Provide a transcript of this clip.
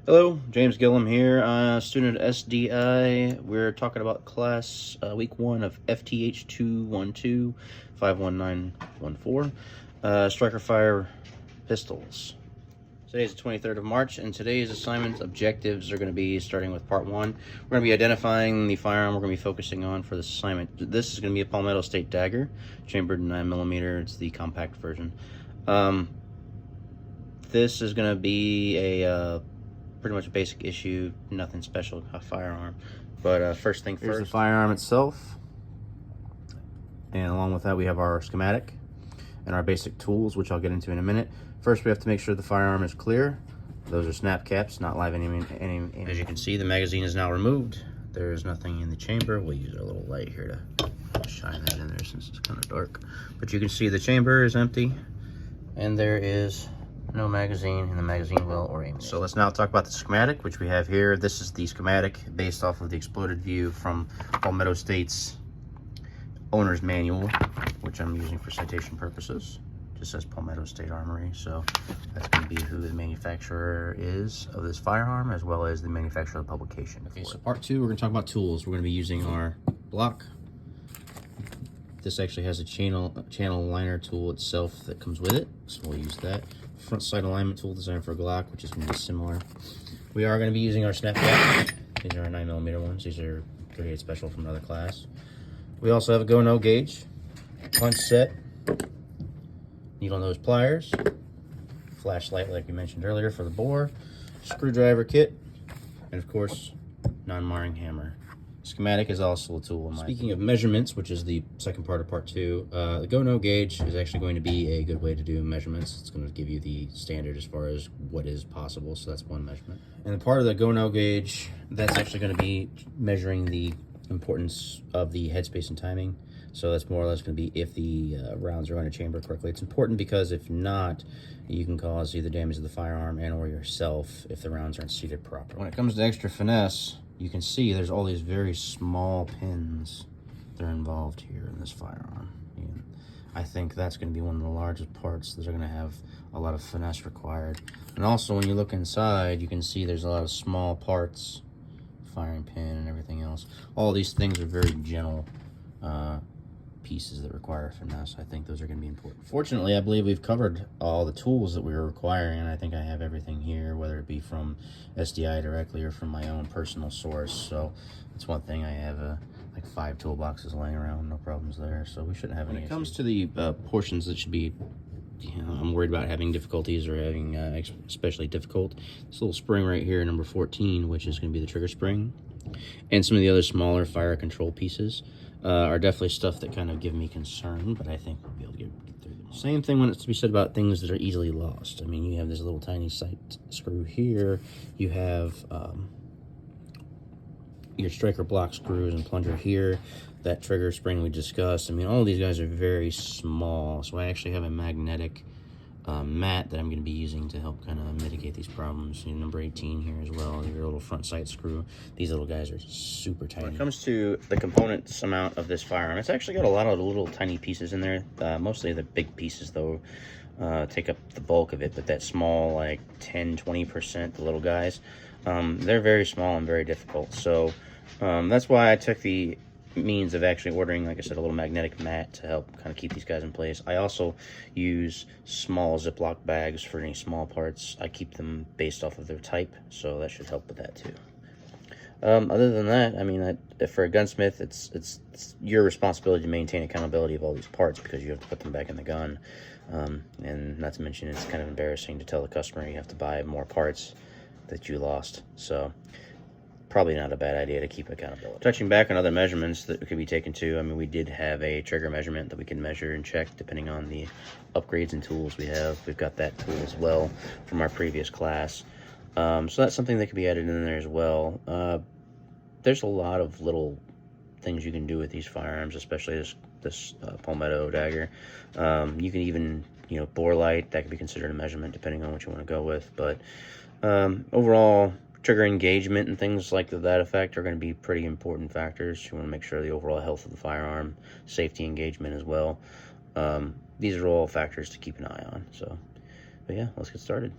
Hello, James Gillum here, student at SDI. We're talking about class week 1 of FTH 212 51914, striker fire pistols. Today's the 23rd of March, and today's assignment objectives are going to be starting with part 1. We're going to be identifying the firearm we're going to be focusing on for this assignment. This is going to be a Palmetto State dagger, chambered 9mm. It's the compact version. This is going to be a pretty much a basic issue, nothing special, a firearm. But first thing first. Here's the firearm itself. And along with that, we have our schematic and our basic tools, which I'll get into in a minute. First, we have to make sure the firearm is clear. Those are snap caps, not live ammunition. As you can see, the magazine is now removed. There is nothing in the chamber. We'll use our little light here to shine that in there since it's kind of dark. But you can see the chamber is empty, and there is no magazine in the magazine well or ammunition. So let's now talk about the schematic, which we have here. This is the schematic based off of the exploded view from Palmetto State's owner's manual, which I'm using for citation purposes. Just says Palmetto State Armory, so that's going to be who the manufacturer is of this firearm, as well as the manufacturer of the publication. Okay, so part 2, we're going to talk about tools. We're going to be using our block. This actually has a channel liner tool itself that comes with it, so we'll use that. Front sight alignment tool designed for a Glock, which is going to be similar. We are going to be using our snap cap. These are our 9mm ones. These are 38 special from another class. We also have a go-no gauge, punch set, needle nose pliers, flashlight like we mentioned earlier for the bore, screwdriver kit, and of course, non-marring hammer. Schematic is also a tool. Speaking of measurements, which is the second part of part 2, the go-no gauge is actually going to be a good way to do measurements. It's going to give you the standard as far as what is possible, so that's one measurement. And the part of the go-no gauge, that's actually going to be measuring the importance of the headspace and timing. So that's more or less going to be if the rounds are going to chamber correctly. It's important because if not, you can cause either damage to the firearm and or yourself if the rounds aren't seated properly. When it comes to extra finesse, you can see there's all these very small pins that are involved here in this firearm. And I think that's going to be one of the largest parts that are going to have a lot of finesse required. And also when you look inside, you can see there's a lot of small parts, firing pin and everything else. All these things are very gentle pieces that require finesse. I think those are going to be important. Fortunately, I believe we've covered all the tools that we were requiring, and I think I have everything here, whether it be from SDI directly or from my own personal source. So it's one thing. I have like 5 toolboxes laying around, no problems there, so we shouldn't have any issues. When it comes to the portions that should be, I'm worried about having difficulties or having especially difficult, this little spring right here, number 14, which is going to be the trigger spring, and some of the other smaller fire control pieces are definitely stuff that kind of give me concern, but I think we'll be able to get through them. Same thing when it's to be said about things that are easily lost. I mean, you have this little tiny sight screw here. You have your striker block screws and plunger here. That trigger spring we discussed. I mean, all of these guys are very small, so I actually have a magnetic mat that I'm going to be using to help kind of mitigate these problems. You know, number 18 here as well, your little front sight screw. These little guys are super tiny. When it comes to the components amount of this firearm, it's actually got a lot of little tiny pieces in there. Mostly the big pieces, though, take up the bulk of it, but that small, like 10-20%, the little guys, they're very small and very difficult. So that's why I took the means of actually ordering, like I said, a little magnetic mat to help kind of keep these guys in place. I also use small Ziploc bags for any small parts. I keep them based off of their type, so that should help with that too. Other than that, I mean, for a gunsmith, it's your responsibility to maintain accountability of all these parts because you have to put them back in the gun. And not to mention, it's kind of embarrassing to tell the customer you have to buy more parts that you lost. So probably not a bad idea to keep accountability. Touching back on other measurements that could be taken too, I mean, we did have a trigger measurement that we can measure and check depending on the upgrades and tools we have. We've got that tool as well from our previous class. So that's something that could be added in there as well. There's a lot of little things you can do with these firearms, especially this Palmetto dagger. You can even, bore light, that could be considered a measurement depending on what you want to go with. But overall, trigger engagement and things like that effect are going to be pretty important factors. You want to make sure the overall health of the firearm, safety engagement as well. These are all factors to keep an eye on. So, but yeah, let's get started.